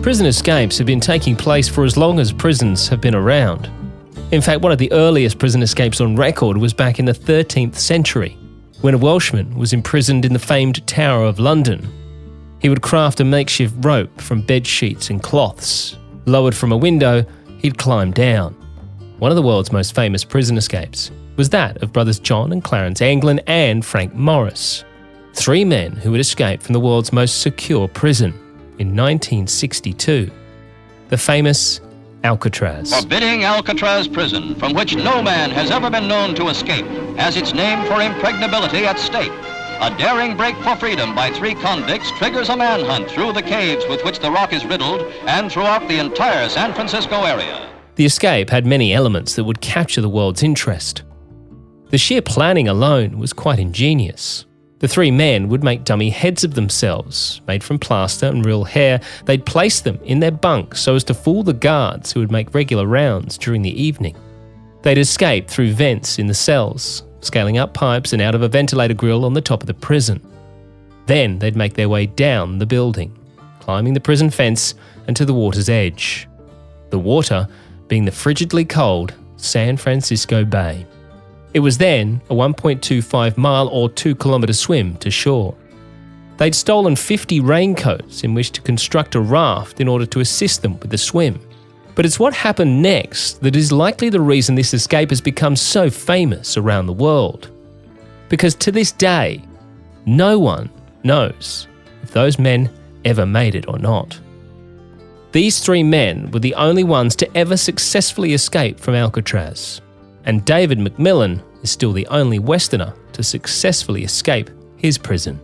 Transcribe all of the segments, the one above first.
Prison escapes have been taking place for as long as prisons have been around. In fact, one of the earliest prison escapes on record was back in the 13th century, when a Welshman was imprisoned in the famed Tower of London. He would craft a makeshift rope from bed sheets and cloths. Lowered from a window, he'd climb down. One of the world's most famous prison escapes was that of brothers John and Clarence Anglin and Frank Morris, 3 men who had escaped from the world's most secure prison in 1962, the famous Alcatraz. Forbidding Alcatraz prison, from which no man has ever been known to escape, has its name for impregnability at stake. A daring break for freedom by 3 convicts triggers a manhunt through the caves with which the rock is riddled and throughout the entire San Francisco area. The escape had many elements that would capture the world's interest. The sheer planning alone was quite ingenious. The 3 men would make dummy heads of themselves, made from plaster and real hair. They'd place them in their bunks so as to fool the guards who would make regular rounds during the evening. They'd escape through vents in the cells, scaling up pipes and out of a ventilator grill on the top of the prison. Then they'd make their way down the building, climbing the prison fence and to the water's edge. The water being the frigidly cold San Francisco Bay. It was then a 1.25 mile or 2 kilometre swim to shore. They'd stolen 50 raincoats in which to construct a raft in order to assist them with the swim. But it's what happened next that is likely the reason this escape has become so famous around the world. Because to this day, no one knows if those men ever made it or not. These 3 men were the only ones to ever successfully escape from Alcatraz. And David McMillan is still the only Westerner to successfully escape his prison,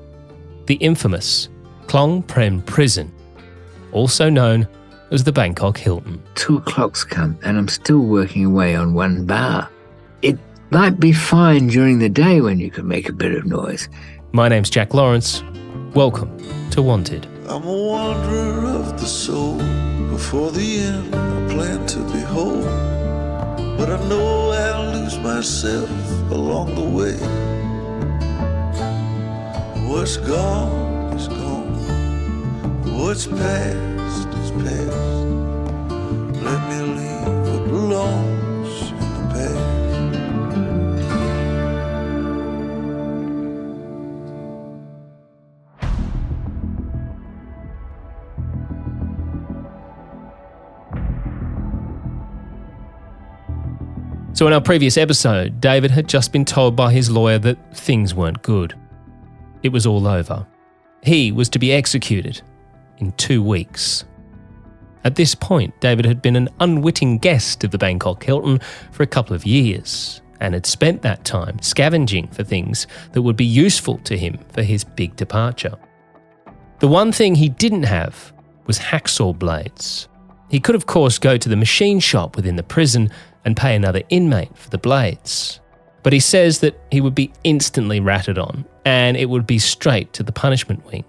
the infamous Klong Prem Prison, also known as the Bangkok Hilton. 2 o'clock's come and I'm still working away on 1 bar. It might be fine during the day when you can make a bit of noise. My name's Jack Lawrence. Welcome to Wanted. I'm a wanderer of the soul. Before the end, I plan to be whole. But I know I'll lose myself along the way. What's gone is gone. What's past is past. Let me leave what belongs in the past. So in our previous episode, David had just been told by his lawyer that things weren't good. It was all over. He was to be executed in 2 weeks. At this point, David had been an unwitting guest of the Bangkok Hilton for a couple of years and had spent that time scavenging for things that would be useful to him for his big departure. The one thing he didn't have was hacksaw blades. He could, of course, go to the machine shop within the prison and pay another inmate for the blades. But he says that he would be instantly ratted on and it would be straight to the punishment wing.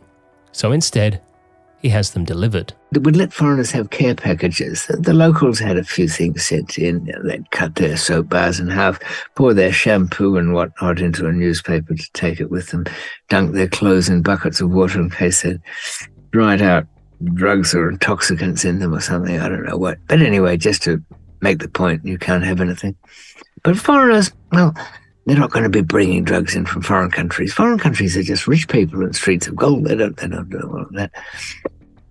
So instead, he has them delivered. They would let foreigners have care packages. The locals had a few things sent in. They'd cut their soap bars in half, pour their shampoo and whatnot into a newspaper to take it with them, dunk their clothes in buckets of water in case they'd write out drugs or intoxicants in them or something, I don't know what. But anyway, just to make the point, you can't have anything. But foreigners, well, they're not going to be bringing drugs in from foreign countries. Foreign countries are just rich people in streets of gold. They don't do all of that.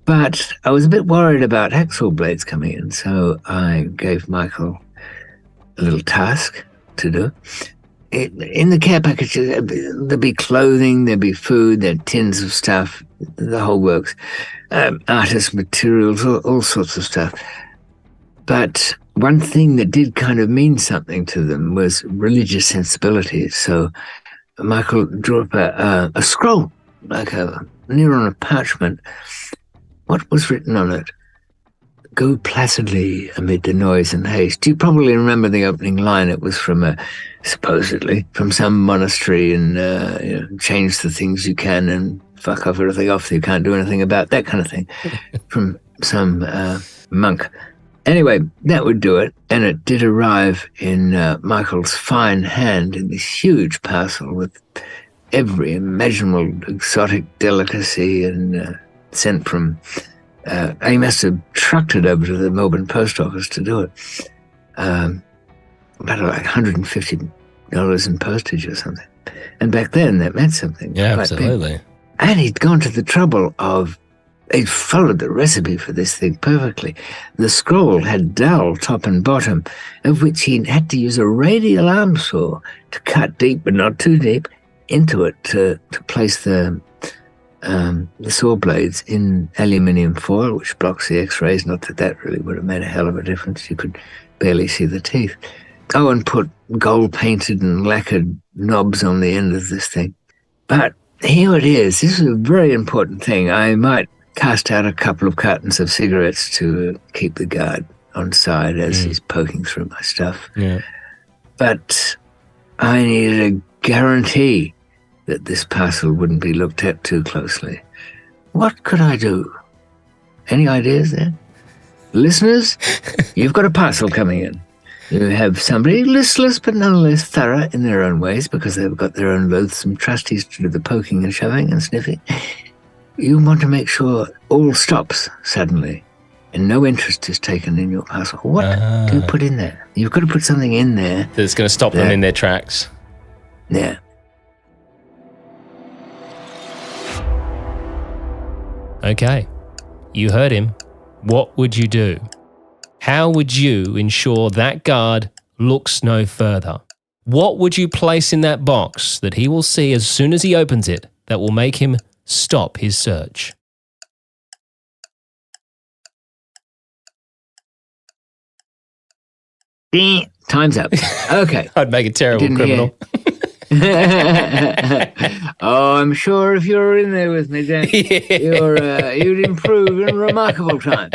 But I was a bit worried about hacksaw blades coming in, so I gave Michael a little task to do. In the care packages, there'd be clothing, there'd be food, there'd tins of stuff, the whole works, artist materials, all sorts of stuff. But one thing that did kind of mean something to them was religious sensibilities. So Michael drew up a scroll, like near on a parchment. What was written on it? Go placidly amid the noise and haste. You probably remember the opening line. It was from supposedly from some monastery, and change the things you can and fuck off everything off that you can't do anything about, that kind of thing, from some monk. Anyway, that would do it, and it did arrive in Michael's fine hand in this huge parcel with every imaginable exotic delicacy and sent from he must have trucked it over to the Melbourne post office to do it. About like $150 in postage or something. And back then, that meant something. Yeah, absolutely. And he'd gone to the trouble of, he'd followed the recipe for this thing perfectly. The scroll had dowel top and bottom, of which he had to use a radial arm saw to cut deep, but not too deep, into it to place the saw blades in aluminium foil, which blocks the X-rays. Not that that really would have made a hell of a difference. You could barely see the teeth. Oh, and put gold-painted and lacquered knobs on the end of this thing. But here it is. This is a very important thing. I might cast out a couple of cartons of cigarettes to keep the guard on side as he's poking through my stuff. Yeah. But I needed a guarantee that this parcel wouldn't be looked at too closely. What could I do? Any ideas there? Listeners, you've got a parcel coming in. You have somebody listless but nonetheless thorough in their own ways because they've got their own loathsome trustees to do the poking and shoving and sniffing. You want to make sure all stops suddenly and no interest is taken in your parcel. What do you put in there? You've got to put something in there that's going to stop them in their tracks. Yeah. Okay, you heard him. What would you do? How would you ensure that guard looks no further? What would you place in that box that he will see as soon as he opens it that will make him stop his search? Time's up. Okay. I'd make a terrible criminal. Oh, I'm sure if you were in there with me, Dan, you'd improve in remarkable time,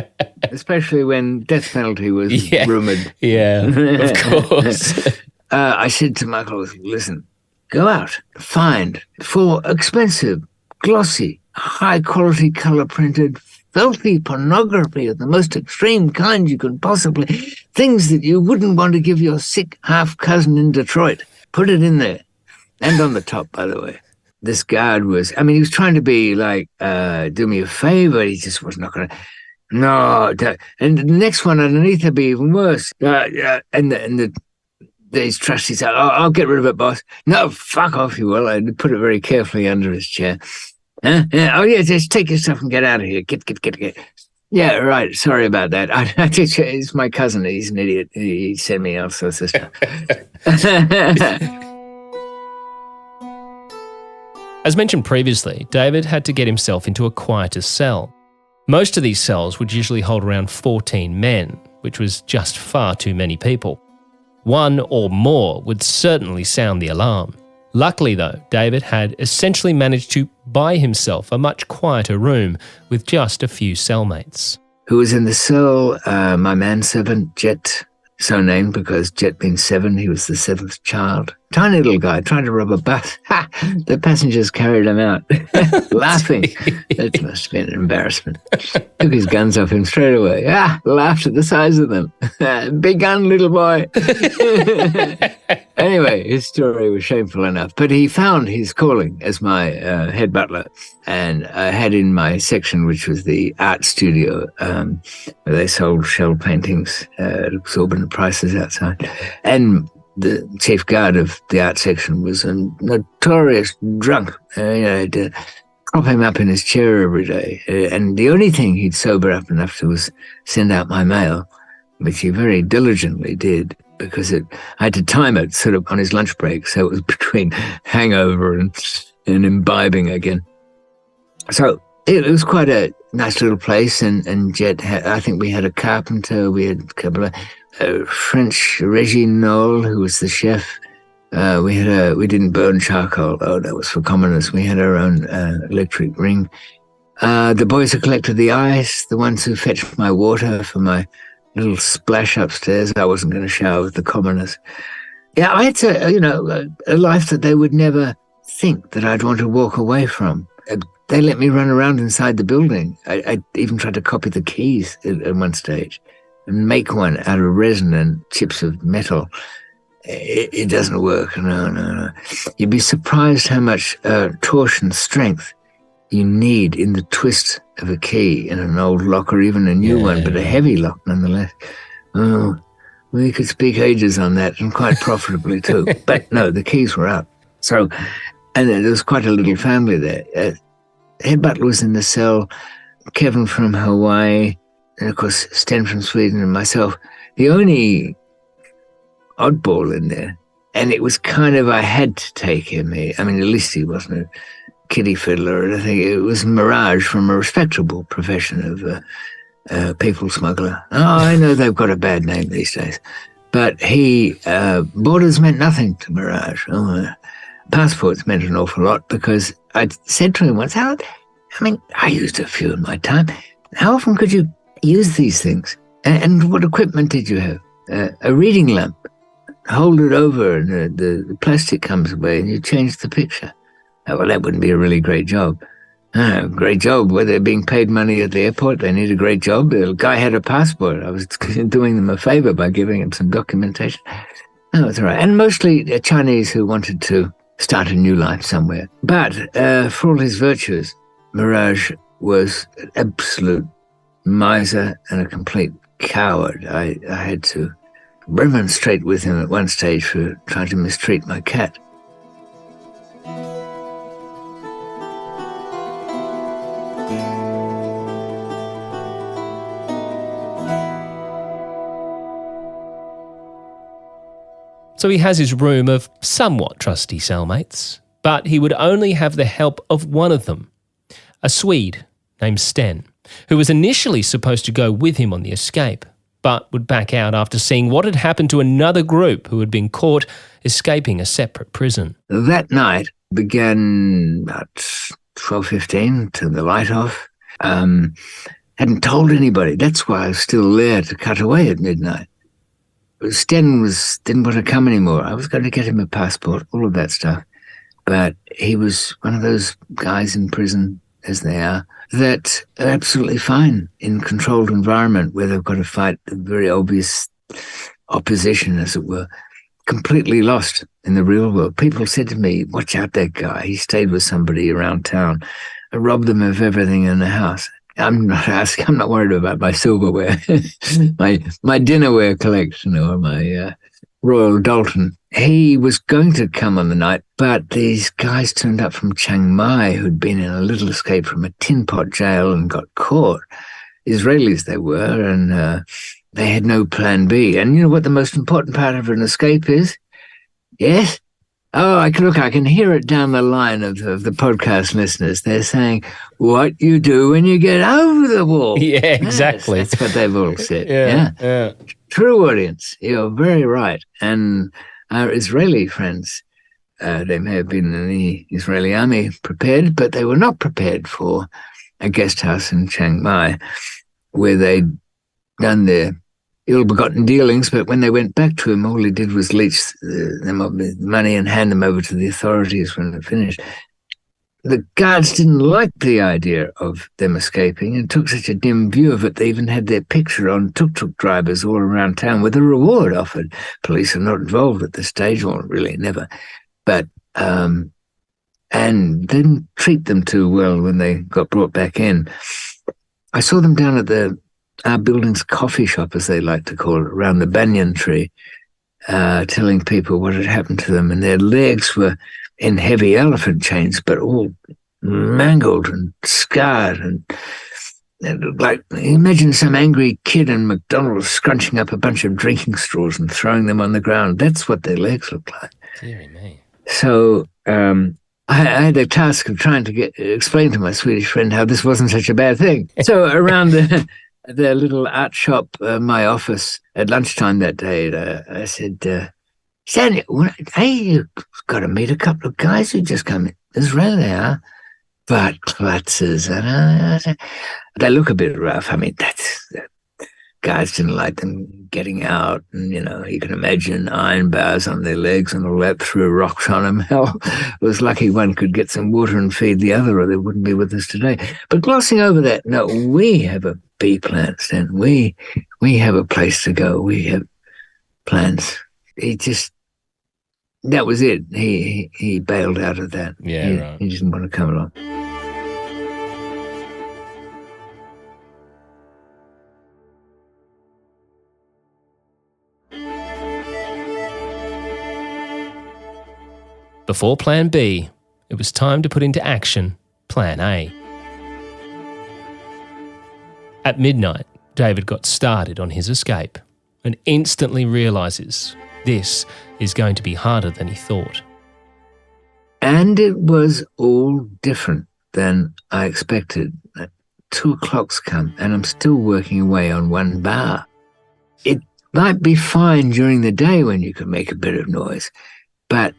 especially when death penalty was rumoured. Yeah, of course. I said to Michael, listen, go out, find for expensive, glossy, high-quality colour-printed, filthy pornography of the most extreme kind you could possibly, things that you wouldn't want to give your sick half-cousin in Detroit. Put it in there. And on the top, by the way. This guard was, he was trying to be like, do me a favor. He just was not going to, no. And the next one underneath would be even worse. These trustees said, I'll get rid of it, boss. No, fuck off, you will. I put it very carefully under his chair. Yeah. Oh, yeah, just take your stuff and get out of here. Get. Yeah, right. Sorry about that. It's my cousin. He's an idiot. He sent me all sorts of stuff. As mentioned previously, David had to get himself into a quieter cell. Most of these cells would usually hold around 14 men, which was just far too many people. One or more would certainly sound the alarm. Luckily though, David had essentially managed to buy himself a much quieter room with just a few cellmates. Who was in the cell? My manservant, Jet, so named because Jet means seven. He was the seventh child. Tiny little guy trying to rob a bus. Ha! The passengers carried him out, laughing. That must have been an embarrassment. Took his guns off him straight away. Laughed at the size of them. Big gun, little boy. Anyway, his story was shameful enough. But he found his calling as my head butler. And I had in my section, which was the art studio, where they sold shell paintings at exorbitant prices outside. And the chief guard of the art section was a notorious drunk. I'd prop him up in his chair every day. And the only thing he'd sober up enough to was send out my mail, which he very diligently did, because I had to time it sort of on his lunch break, so it was between hangover and imbibing again. So it was quite a nice little place, and Jet I think we had a carpenter, we had a couple of French Reggie Knoll, who was the chef. We didn't burn charcoal. Oh, that was for commoners. We had our own electric ring. The boys who collected the ice, the ones who fetched my water for my little splash upstairs. I wasn't going to shower with the commoners. Yeah, I had a life that they would never think that I'd want to walk away from. They let me run around inside the building. I even tried to copy the keys at one stage and make one out of resin and chips of metal. It doesn't work. No. You'd be surprised how much torsion strength you need in the twist of a key in an old lock or even a new one, but a heavy lock nonetheless. Oh, we could speak ages on that, and quite profitably too. But no, the keys were up. So, and there was quite a little family there. Head butler was in the cell, Kevin from Hawaii, and of course Sten from Sweden and myself. The only oddball in there, and it was kind of, I had to take him. I mean, at least he wasn't a kiddie fiddler or anything. It was Mirage from a respectable profession of people smuggler. Oh, I know they've got a bad name these days. But borders meant nothing to Mirage. Passports meant an awful lot, because I'd said to him once, I used a few in my time. How often could you use these things? And what equipment did you have? A reading lamp. Hold it over and the plastic comes away and you change the picture. Well, that wouldn't be a really great job. Great job. Where they're being paid money at the airport, they need a great job. The guy had a passport. I was doing them a favor by giving him some documentation. No, it's all right. And mostly Chinese who wanted to start a new life somewhere. But for all his virtues, Mirage was an absolute miser and a complete coward. I had to remonstrate with him at one stage for trying to mistreat my cat. So he has his room of somewhat trusty cellmates, but he would only have the help of one of them, a Swede named Sten, who was initially supposed to go with him on the escape, but would back out after seeing what had happened to another group who had been caught escaping a separate prison. That night began about 12:15, turned the light off. Hadn't told anybody. That's why I was still there to cut away at midnight. Sten didn't want to come anymore. I was going to get him a passport, all of that stuff. But he was one of those guys in prison, as they are, that are absolutely fine in controlled environment where they've got to fight the very obvious opposition, as it were, completely lost in the real world. People said to me, watch out that guy. He stayed with somebody around town. I robbed them of everything in the house. I'm not worried about my silverware, my dinnerware collection or my Royal Dalton. He was going to come on the night, but these guys turned up from Chiang Mai who'd been in a little escape from a tin pot jail and got caught. Israelis they were, and they had no plan B. And you know what the most important part of an escape is? Yes? Oh, I can hear it down the line of the podcast listeners. They're saying, what you do when you get over the wall. Yeah, exactly. Yes, that's what they've all said. Yeah. True audience. You're very right. And our Israeli friends, they may have been in the Israeli army prepared, but they were not prepared for a guest house in Chiang Mai where they'd done their ill-begotten dealings, but when they went back to him, all he did was leech them of the money and hand them over to the authorities when it finished. The guards didn't like the idea of them escaping and took such a dim view of it, they even had their picture on tuk-tuk drivers all around town with a reward offered. Police are not involved at this stage, or really never. But, and didn't treat them too well when they got brought back in. I saw them down at our building's coffee shop, as they like to call it, around the banyan tree, telling people what had happened to them. And their legs were in heavy elephant chains, but all mangled and scarred. And it looked like, imagine some angry kid in McDonald's scrunching up a bunch of drinking straws and throwing them on the ground. That's what their legs looked like. Deary me. So I had the task of trying to explain to my Swedish friend how this wasn't such a bad thing. So around the little art shop, my office, at lunchtime that day, I said, Stan, hey, you've got to meet a couple of guys who just come in. Israel they are, but klutzes. And they look a bit rough. I mean, guys didn't like them getting out. And, you can imagine iron bars on their legs and all that, threw rocks on them. Hell, it was lucky one could get some water and feed the other, or they wouldn't be with us today. But glossing over that, no, we have a B plan, Stan. We have a place to go. We have plans. That was it. He bailed out of that. Yeah, right. He didn't want to come along. Before Plan B, it was time to put into action Plan A. At midnight, David got started on his escape and instantly realises this is going to be harder than he thought. And it was all different than I expected. 2 o'clock's come and I'm still working away on one bar. It might be fine during the day when you can make a bit of noise, but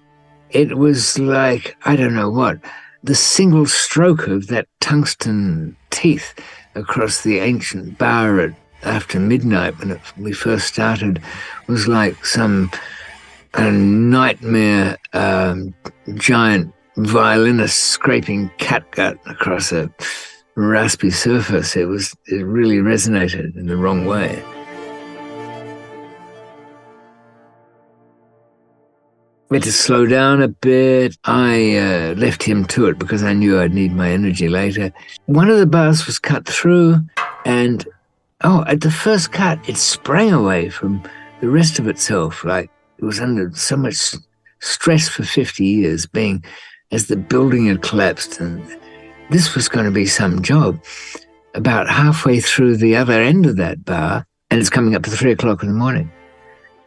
it was like, I don't know what, the single stroke of that tungsten teeth across the ancient bar after midnight when we first started was like some nightmare giant violinist scraping catgut across a raspy surface. It really resonated in the wrong way. We had to slow down a bit. I left him to it because I knew I'd need my energy later. One of the bars was cut through, and at the first cut, it sprang away from the rest of itself, like it was under so much stress for 50 years, being as the building had collapsed, and this was going to be some job. About halfway through the other end of that bar, and it's coming up to 3 o'clock in the morning.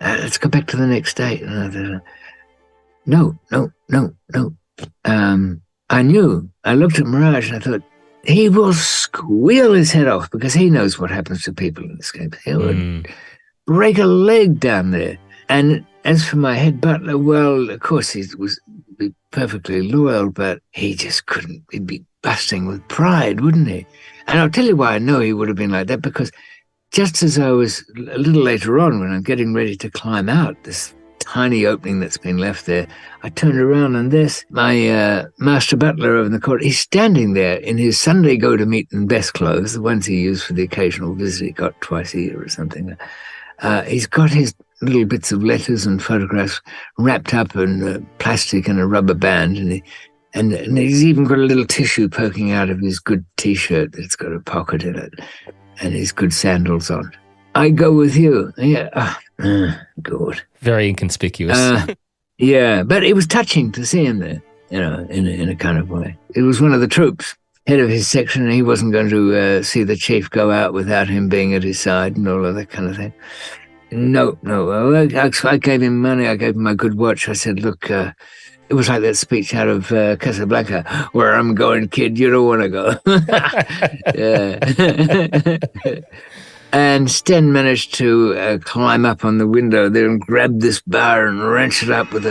Let's go back to the next day. No. I knew. I looked at Mirage and I thought, he will squeal his head off because he knows what happens to people in escape. He would break a leg down there. And as for my head butler, well, of course he was be perfectly loyal, but he just couldn't. He'd be busting with pride, wouldn't he? And I'll tell you why I know he would have been like that, because just as I was a little later on, when I'm getting ready to climb out this tiny opening that's been left there, I turned around and my master butler over in the court, he's standing there in his Sunday go-to-meeting best clothes, the ones he used for the occasional visit he got twice a year or something. He's got his little bits of letters and photographs wrapped up in plastic and a rubber band, and he's even got a little tissue poking out of his good T-shirt that's got a pocket in it, and his good sandals on. I go with you. Yeah. Good. Very inconspicuous. Yeah, but it was touching to see him there, in a kind of way. It was one of the troops, head of his section, and he wasn't going to see the chief go out without him being at his side and all of that kind of thing. No. I gave him money. I gave him my good watch. I said, look, it was like that speech out of Casablanca, where I'm going, kid, you don't want to go. Yeah. And Sten managed to climb up on the window there and grab this bar and wrench it up with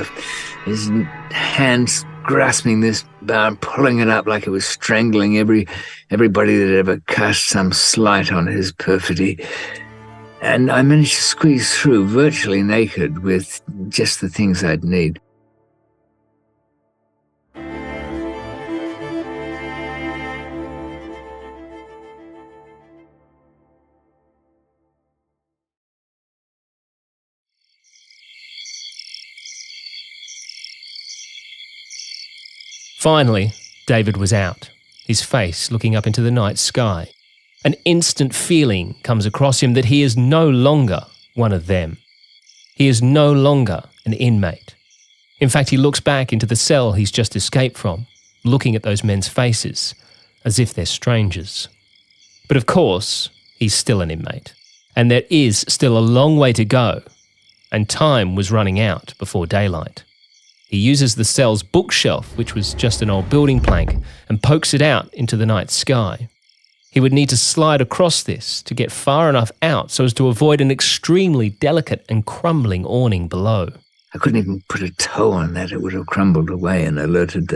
his hands grasping this bar and pulling it up like it was strangling everybody that ever cast some slight on his perfidy. And I managed to squeeze through virtually naked with just the things I'd need. Finally, David was out, his face looking up into the night sky. An instant feeling comes across him that he is no longer one of them. He is no longer an inmate. In fact, he looks back into the cell he's just escaped from, looking at those men's faces, as if they're strangers. But of course, he's still an inmate, and there is still a long way to go, and time was running out before daylight. He uses the cell's bookshelf, which was just an old building plank, and pokes it out into the night sky. He would need to slide across this to get far enough out so as to avoid an extremely delicate and crumbling awning below. I couldn't even put a toe on that. It would have crumbled away and alerted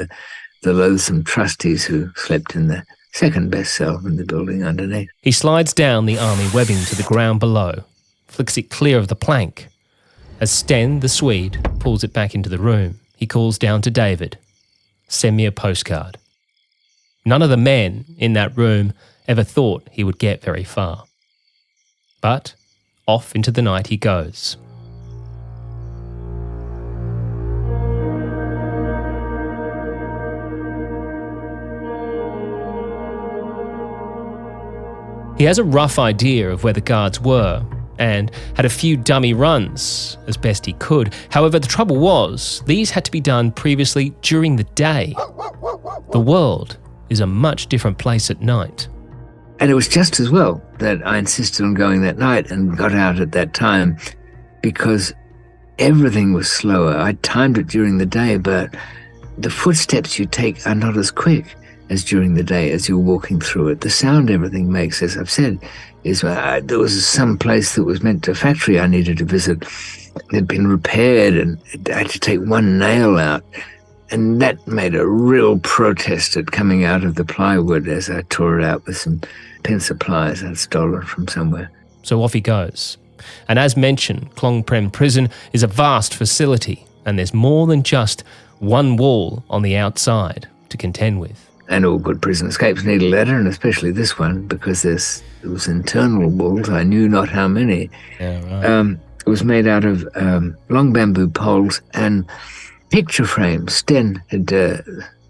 the loathsome trustees who slept in the second best cell in the building underneath. He slides down the army webbing to the ground below, flicks it clear of the plank. As Sten, the Swede, pulls it back into the room, he calls down to David, "Send me a postcard." None of the men in that room ever thought he would get very far. But off into the night he goes. He has a rough idea of where the guards were, and had a few dummy runs as best he could. However, the trouble was, these had to be done previously during the day. The world is a much different place at night. And it was just as well that I insisted on going that night and got out at that time, because everything was slower. I timed it during the day, but the footsteps you take are not as quick as during the day as you're walking through it. The sound everything makes, as I've said, is there was some place that was meant to a factory I needed to visit. It had been repaired and I had to take one nail out. And that made a real protest at coming out of the plywood as I tore it out with some pencil pliers I'd stolen from somewhere. So off he goes. And as mentioned, Klong Prem Prison is a vast facility, and there's more than just one wall on the outside to contend with. And all good prison escapes need a ladder, and especially this one, because there was internal walls, I knew not how many. Yeah, right. It was made out of long bamboo poles and picture frames. Sten had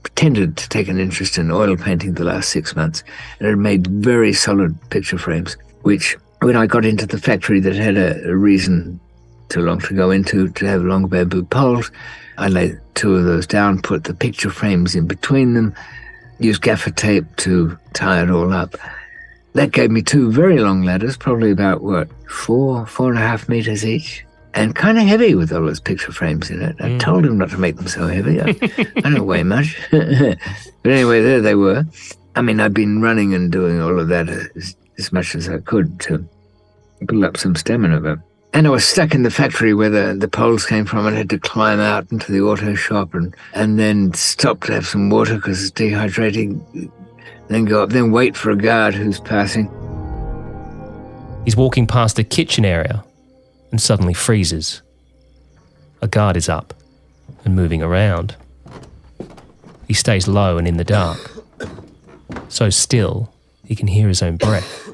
pretended to take an interest in oil painting the last 6 months and had made very solid picture frames, which when I got into the factory that had a reason too long to go into to have long bamboo poles, I laid 2 of those down, put the picture frames in between them, used gaffer tape to tie it all up. That gave me 2 very long ladders, probably about, 4.5 meters each, and kind of heavy with all those picture frames in it. I told him not to make them so heavy. I don't weigh much. But anyway, there they were. I mean, I'd been running and doing all of that as much as I could to build up some stamina. But and I was stuck in the factory where the poles came from and had to climb out into the auto shop and then stop to have some water because it's dehydrating, then go up, then wait for a guard who's passing. He's walking past a kitchen area and suddenly freezes. A guard is up and moving around. He stays low and in the dark, so still he can hear his own breath.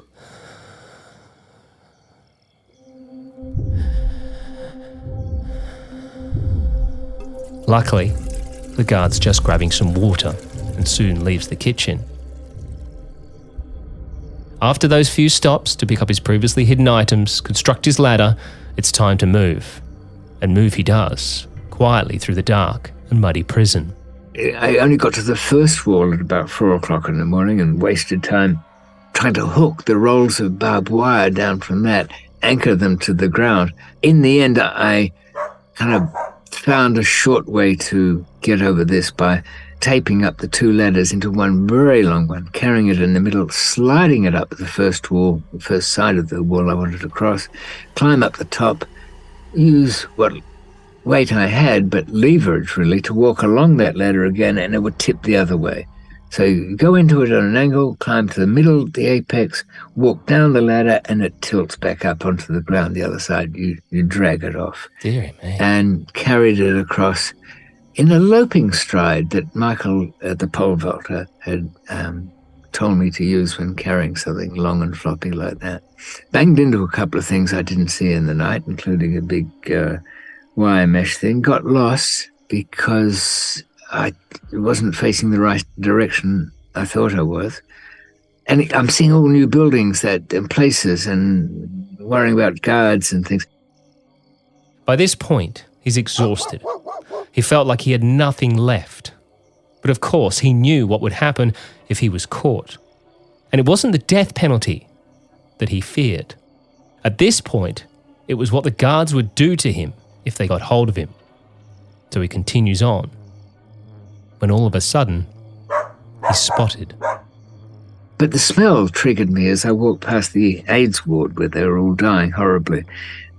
Luckily, the guard's just grabbing some water and soon leaves the kitchen. After those few stops to pick up his previously hidden items, construct his ladder, it's time to move. And move he does, quietly through the dark and muddy prison. I only got to the first wall at about 4 o'clock in the morning and wasted time trying to hook the rolls of barbed wire down from that, anchor them to the ground. In the end, I kind of found a short way to get over this by taping up the 2 ladders into one very long one, carrying it in the middle, sliding it up the first wall, the first side of the wall I wanted to cross, climb up the top, use what weight I had, but leverage really, to walk along that ladder again, and it would tip the other way. So you go into it on an angle, climb to the middle, the apex, walk down the ladder, and it tilts back up onto the ground the other side. You drag it off. Dear me. And carried it across in a loping stride that Michael, the pole vaulter, had told me to use when carrying something long and floppy like that. Banged into a couple of things I didn't see in the night, including a big wire mesh thing. Got lost because I wasn't facing the right direction I thought I was. And I'm seeing all new buildings and places and worrying about guards and things. By this point, he's exhausted. He felt like he had nothing left. But of course, he knew what would happen if he was caught. And it wasn't the death penalty that he feared. At this point, it was what the guards would do to him if they got hold of him. So he continues on, when all of a sudden, he's spotted. But the smell triggered me as I walked past the AIDS ward where they were all dying horribly.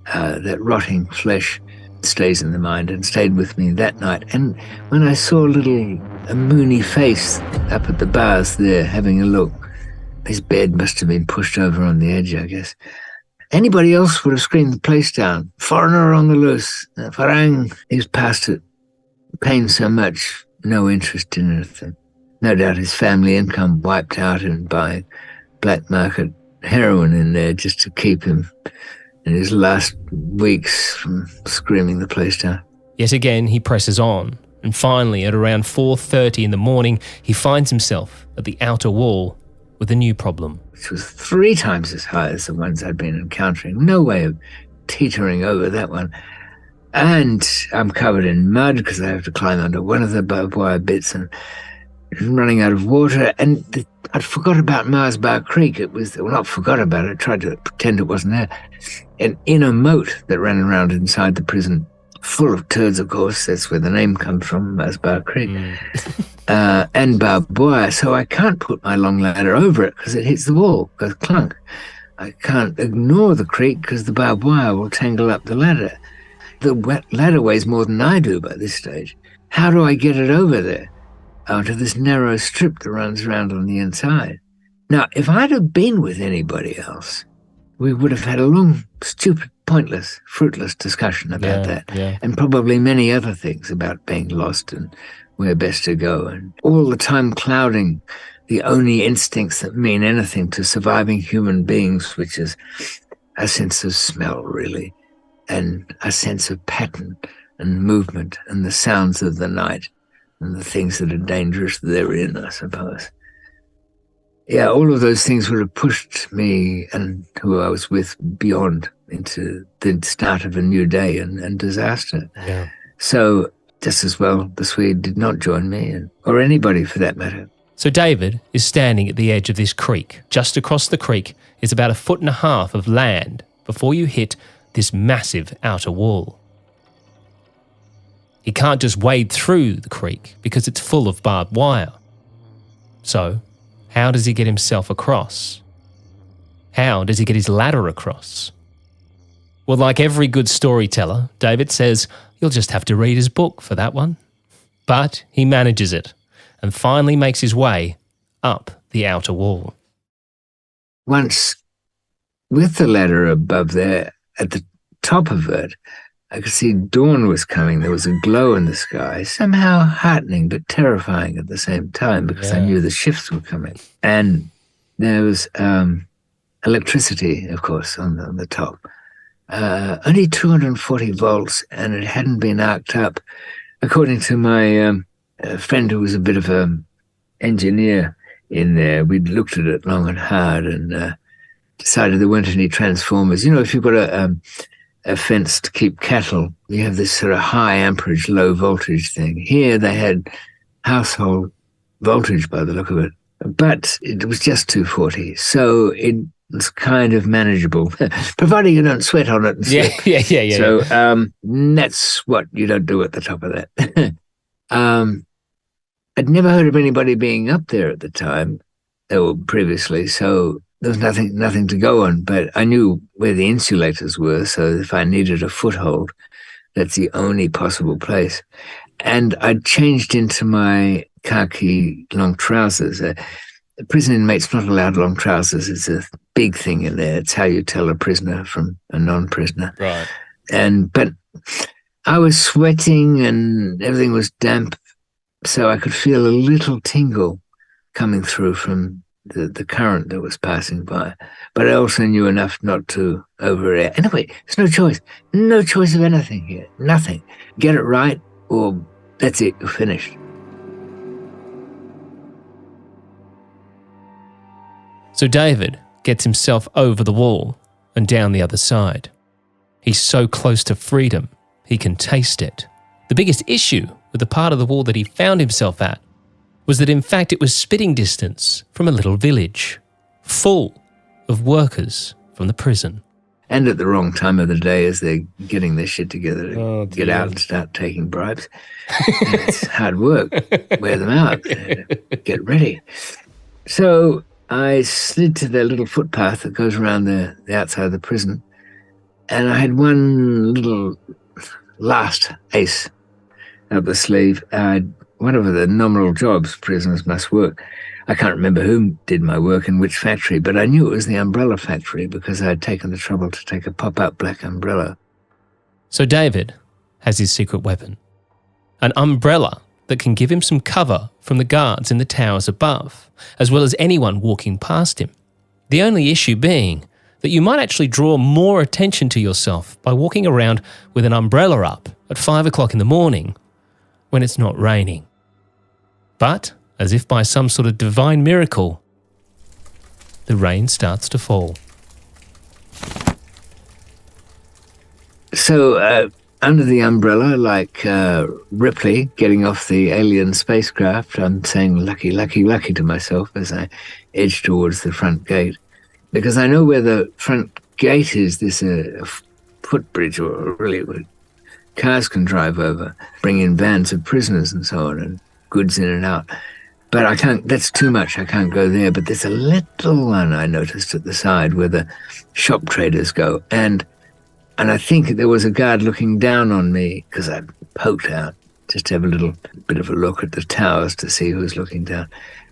That rotting flesh stays in the mind and stayed with me that night. And when I saw a moony face up at the bars there having a look, his bed must have been pushed over on the edge, I guess. Anybody else would have screamed the place down. Foreigner on the loose. Farang. He was past it. Pain so much, no interest in anything. No doubt his family income wiped out and buying black market heroin in there just to keep him in his last weeks from screaming the place down. Yet again, he presses on, and finally, at around 4:30 in the morning, he finds himself at the outer wall with a new problem. Which was 3 times as high as the ones I'd been encountering. No way of teetering over that one. And I'm covered in mud because I have to climb under one of the barbed wire bits and running out of water. And I'd forgot about Mars Bar Creek. It was, well, not forgot about it, I tried to pretend it wasn't there. An inner moat that ran around inside the prison, full of turds, of course. That's where the name comes from, Mars Bar Creek. And barbed wire. So I can't put my long ladder over it because it hits the wall, goes clunk. I can't ignore the creek because the barbed wire will tangle up the ladder. The ladder weighs more than I do by this stage. How do I get it over there? Onto this narrow strip that runs around on the inside. Now, if I'd have been with anybody else, we would have had a long, stupid, pointless, fruitless discussion about that. Yeah. And probably many other things about being lost and where best to go. And all the time clouding the only instincts that mean anything to surviving human beings, which is a sense of smell, really, and a sense of pattern and movement and the sounds of the night and the things that are dangerous therein, I suppose. Yeah, all of those things would have pushed me and who I was with beyond into the start of a new day and disaster. Yeah. So just as well, the Swede did not join me, or anybody for that matter. So David is standing at the edge of this creek. Just across the creek is about 1.5 feet of land before you hit this massive outer wall. He can't just wade through the creek because it's full of barbed wire. So, how does he get himself across? How does he get his ladder across? Well, like every good storyteller, David says you'll just have to read his book for that one. But he manages it and finally makes his way up the outer wall. Once, with the ladder above there, at the top of it, I could see dawn was coming. There was a glow in the sky, somehow heartening but terrifying at the same time because I knew the shifts were coming. And there was electricity, of course, on the top. Only 240 volts, and it hadn't been arced up. According to my friend who was a bit of an engineer in there, we'd looked at it long and hard and decided there weren't any transformers. You know, if you've got a fence to keep cattle, you have this sort of high amperage, low voltage thing. Here they had household voltage by the look of it, but it was just 240. So it's kind of manageable, providing you don't sweat on it and slip. Yeah. So that's what you don't do at the top of that. I'd never heard of anybody being up there at the time, or previously, so there was nothing to go on, but I knew where the insulators were, so if I needed a foothold, that's the only possible place. And I'd changed into my khaki long trousers. Prison inmates not allowed long trousers. It's a big thing in there. It's how you tell a prisoner from a non-prisoner. Right. But I was sweating and everything was damp, so I could feel a little tingle coming through from the current that was passing by. But I also knew enough not to overreact. Anyway, there's no choice. No choice of anything here. Nothing. Get it right or that's it, you're finished. So David gets himself over the wall and down the other side. He's so close to freedom, he can taste it. The biggest issue with the part of the wall that he found himself at was that in fact it was spitting distance from a little village, full of workers from the prison. And at the wrong time of the day as they're getting their shit together to get out and start taking bribes. It's hard work. Wear them out. Get ready. So I slid to the little footpath that goes around the outside of the prison, and I had one little last ace up the sleeve. One of the nominal jobs prisoners must work. I can't remember who did my work in which factory, but I knew it was the umbrella factory because I had taken the trouble to take a pop-up black umbrella. So David has his secret weapon, an umbrella that can give him some cover from the guards in the towers above, as well as anyone walking past him. The only issue being that you might actually draw more attention to yourself by walking around with an umbrella up at 5 o'clock in the morning when it's not raining. But, as if by some sort of divine miracle, the rain starts to fall. So, under the umbrella, like Ripley getting off the alien spacecraft, I'm saying lucky, lucky, lucky to myself as I edge towards the front gate. Because I know where the front gate is, there's a footbridge, or really where cars can drive over, bring in vans of prisoners and so on, and goods in and out. But I can't, that's too much, I can't go there. But there's a little one I noticed at the side where the shop traders go. And I think there was a guard looking down on me because I poked out just to have a little bit of a look at the towers to see who was looking down.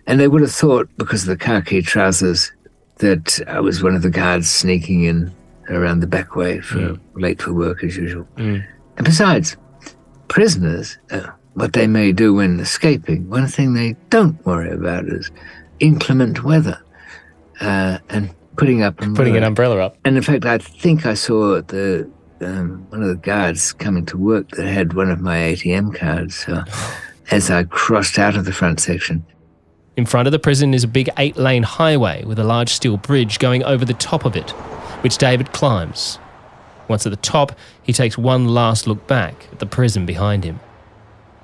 And they would have thought, because of the khaki trousers, that I was one of the guards sneaking in around the back way late for work as usual. And besides, prisoners, what they may do when escaping, one thing they don't worry about is inclement weather and putting an umbrella up. And in fact, I think I saw the one of the guards coming to work that had one of my ATM cards as I crossed out of the front section. In front of the prison is a big 8-lane highway with a large steel bridge going over the top of it, which David climbs. Once at the top, he takes one last look back at the prison behind him.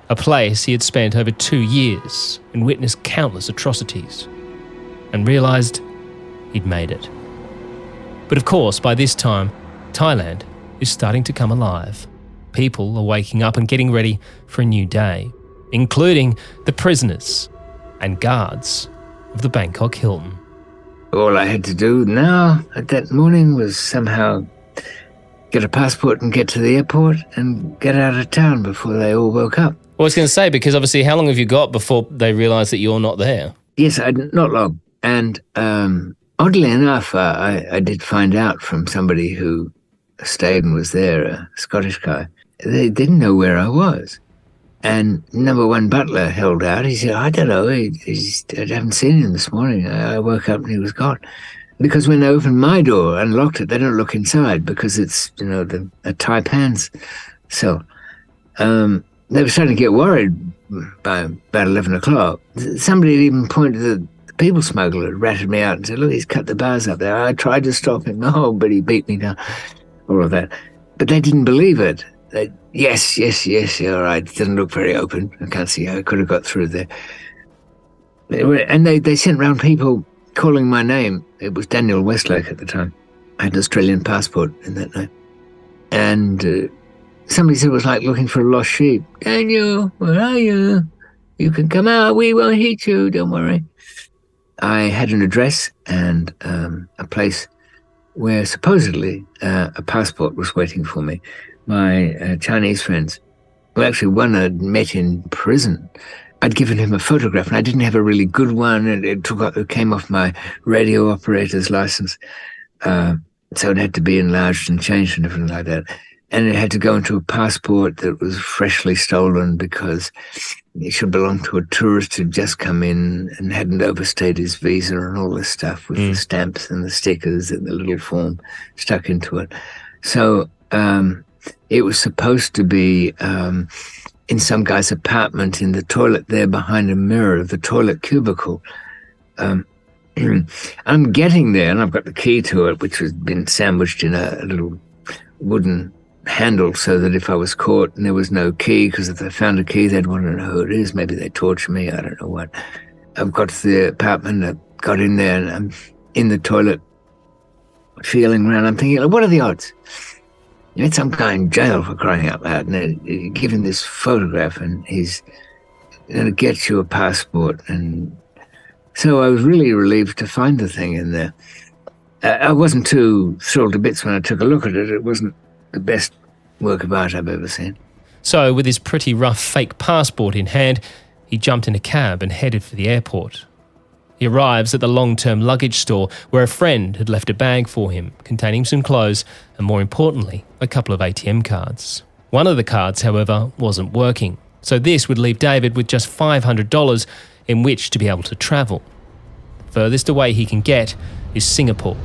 A place he had spent over 2 years and witnessed countless atrocities, and realised he'd made it. But of course, by this time, Thailand is starting to come alive. People are waking up and getting ready for a new day, including the prisoners and guards of the Bangkok Hilton. All I had to do now at that morning was somehow get a passport and get to the airport and get out of town before they all woke up. Well, I was going to say, because obviously how long have you got before they realise that you're not there? Yes, not long. And oddly enough, I did find out from somebody who stayed and was there, a Scottish guy. They didn't know where I was. And number one butler held out. He said, I don't know, I haven't seen him this morning. I woke up and he was gone. Because when they opened my door and locked it, they don't look inside because it's, a Taipan's cell. They were starting to get worried by about 11 o'clock. Somebody had even pointed at the people smuggler, had ratted me out and said, look, he's cut the bars up there. I tried to stop him. Oh, but he beat me down. All of that. But they didn't believe it. Yes, all right. It doesn't look very open. I can't see how I could have got through there. And they sent round people calling my name. It was Daniel Westlake at the time. I had an Australian passport in that name. And somebody said it was like looking for a lost sheep. Daniel, where are you? You can come out. We won't hit you. Don't worry. I had an address and a place where supposedly a passport was waiting for me. My Chinese friends, well, actually one I'd met in prison, I'd given him a photograph and I didn't have a really good one, and it came off my radio operator's license. So it had to be enlarged and changed and everything like that. And it had to go into a passport that was freshly stolen because it should belong to a tourist who'd just come in and hadn't overstayed his visa and all this stuff with the stamps and the stickers and the little form stuck into it. So it was supposed to be in some guy's apartment in the toilet there behind a mirror of the toilet cubicle. I'm getting there and I've got the key to it, which has been sandwiched in a little wooden handle so that if I was caught and there was no key, because if they found a key, they'd want to know who it is. Maybe they'd torture me. I don't know what. I've got to the apartment, I got in there and I'm in the toilet feeling around. I'm thinking, what are the odds? You had some guy in jail for crying out loud, and they're giving this photograph, and he's going to get you a passport. And so I was really relieved to find the thing in there. I wasn't too thrilled to bits when I took a look at it. It wasn't the best work of art I've ever seen. So, with his pretty rough fake passport in hand, he jumped in a cab and headed for the airport. He arrives at the long-term luggage store where a friend had left a bag for him containing some clothes and, more importantly, a couple of ATM cards. One of the cards, however, wasn't working, so this would leave David with just $500 in which to be able to travel. The furthest away he can get is Singapore.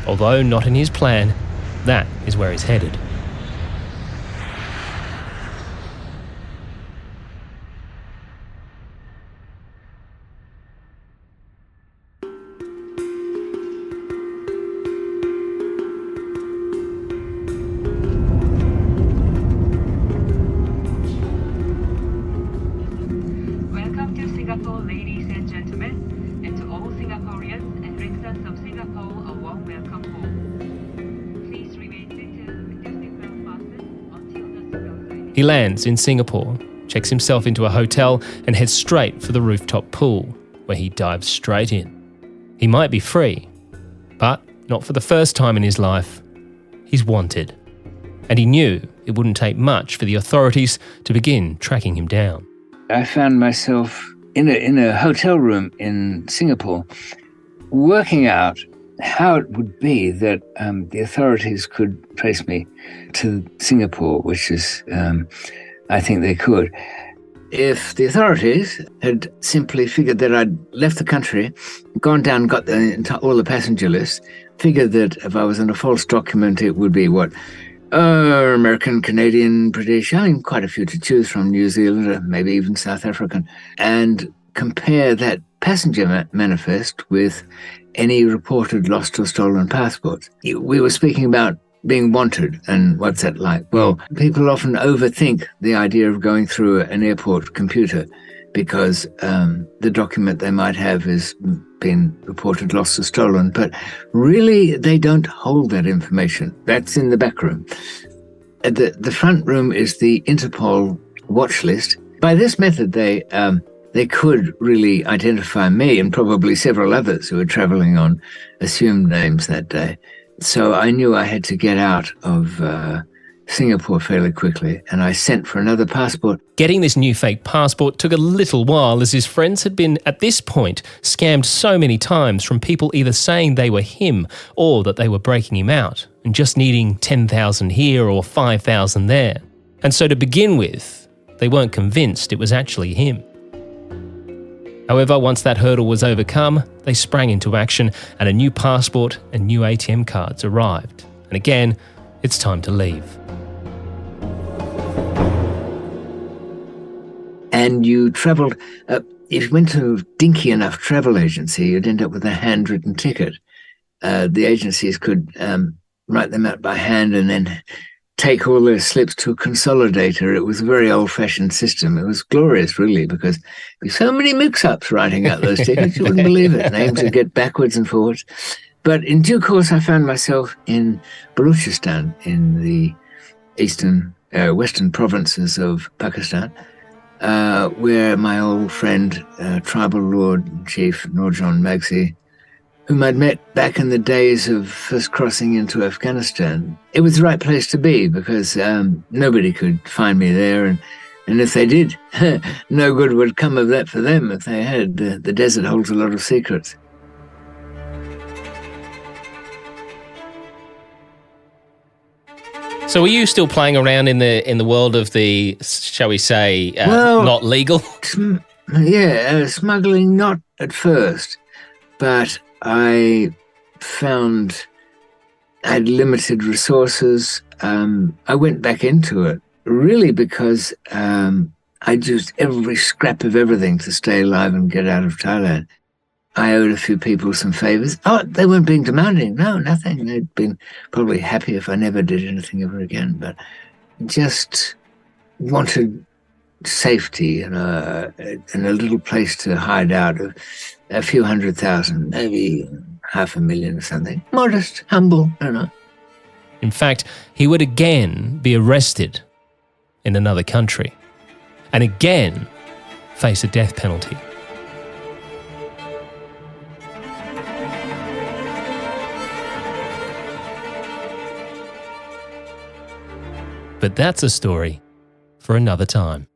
Although not in his plan, that is where he's headed. Singapore, ladies and gentlemen, and to all Singaporeans and residents of Singapore, a warm welcome home. Please remain seated with your seatbelt fastened until the signal sign. He lands in Singapore, checks himself into a hotel and heads straight for the rooftop pool, where he dives straight in. He might be free, but not for the first time in his life. He's wanted. And he knew it wouldn't take much for the authorities to begin tracking him down. I found myself in a hotel room in Singapore working out how it would be that the authorities could trace me to Singapore, which is, I think they could. If the authorities had simply figured that I'd left the country, gone down, got all the passenger lists, figured that if I was on a false document, it would be American, Canadian, British, quite a few to choose from, New Zealand, or maybe even South African, and compare that passenger manifest with any reported lost or stolen passports. We were speaking about being wanted, and what's that like? Well, people often overthink the idea of going through an airport computer because the document they might have has been reported lost or stolen, but really they don't hold that information. That's in the back room. The front room is the Interpol watch list. By this method, they could really identify me and probably several others who were traveling on assumed names that day. So I knew I had to get out of Singapore fairly quickly, and I sent for another passport. Getting this new fake passport took a little while, as his friends had been, at this point, scammed so many times from people either saying they were him or that they were breaking him out and just needing 10,000 here or 5,000 there. And so to begin with, they weren't convinced it was actually him. However, once that hurdle was overcome, they sprang into action and a new passport and new ATM cards arrived. And again, it's time to leave. And you travelled, if you went to a dinky enough travel agency, you'd end up with a handwritten ticket. The agencies could write them out by hand and then take all their slips to a consolidator. It was a very old-fashioned system. It was glorious, really, because there were so many mix-ups writing out those tickets, you wouldn't believe it. Names would get backwards and forwards. But in due course, I found myself in Balochistan, in the western provinces of Pakistan, where my old friend, tribal lord and chief Nurjan Magsi, whom I'd met back in the days of first crossing into Afghanistan. It was the right place to be because nobody could find me there. And if they did, no good would come of that for them if they had. The desert holds a lot of secrets. So were you still playing around in the world of the, shall we say, not legal? Smuggling not at first, but I found I had limited resources. I went back into it really because I used every scrap of everything to stay alive and get out of Thailand. I owed a few people some favors. Oh, they weren't being demanding. No, nothing. They'd been probably happy if I never did anything ever again, but just wanted safety and a little place to hide out. A few 100,000, maybe 500,000 or something. Modest, humble, I don't know. In fact, he would again be arrested in another country and again face a death penalty. But that's a story for another time.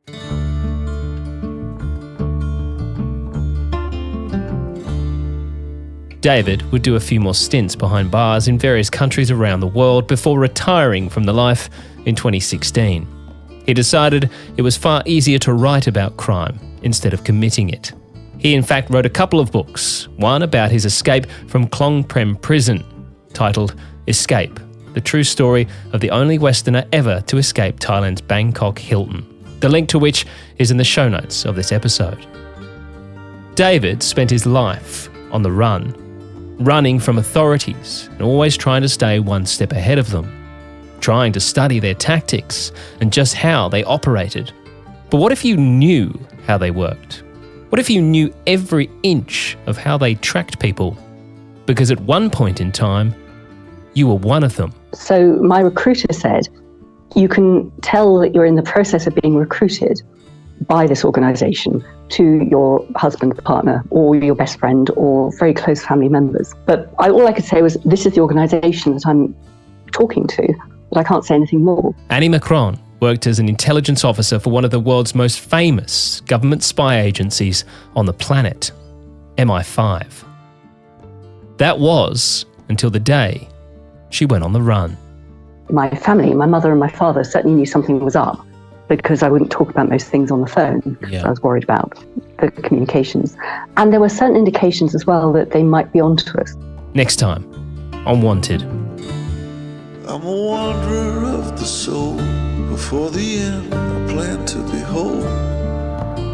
David would do a few more stints behind bars in various countries around the world before retiring from the life in 2016. He decided it was far easier to write about crime instead of committing it. He in fact wrote a couple of books, one about his escape from Klong Prem prison, titled Escape, the true story of the only Westerner ever to escape Thailand's Bangkok Hilton, the link to which is in the show notes of this episode. David spent his life on the run, running from authorities and always trying to stay one step ahead of them, trying to study their tactics and just how they operated. But what if you knew how they worked? What if you knew every inch of how they tracked people? Because at one point in time, you were one of them. So my recruiter said, you can tell that you're in the process of being recruited by this organisation to your husband, partner, or your best friend, or very close family members. But all I could say was, this is the organisation that I'm talking to, but I can't say anything more. Annie McMillan worked as an intelligence officer for one of the world's most famous government spy agencies on the planet, MI5. That was until the day she went on the run. My family, my mother and my father, certainly knew something was up, because I wouldn't talk about most things on the phone, because I was worried about the communications. And there were certain indications as well that they might be onto us. Next time on Wanted. I'm a wanderer of the soul. Before the end, I plan to be whole.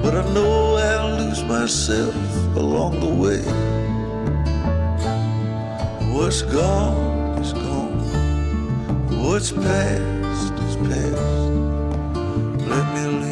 But I know I'll lose myself along the way. What's gone is gone. What's past is past. Let me leave.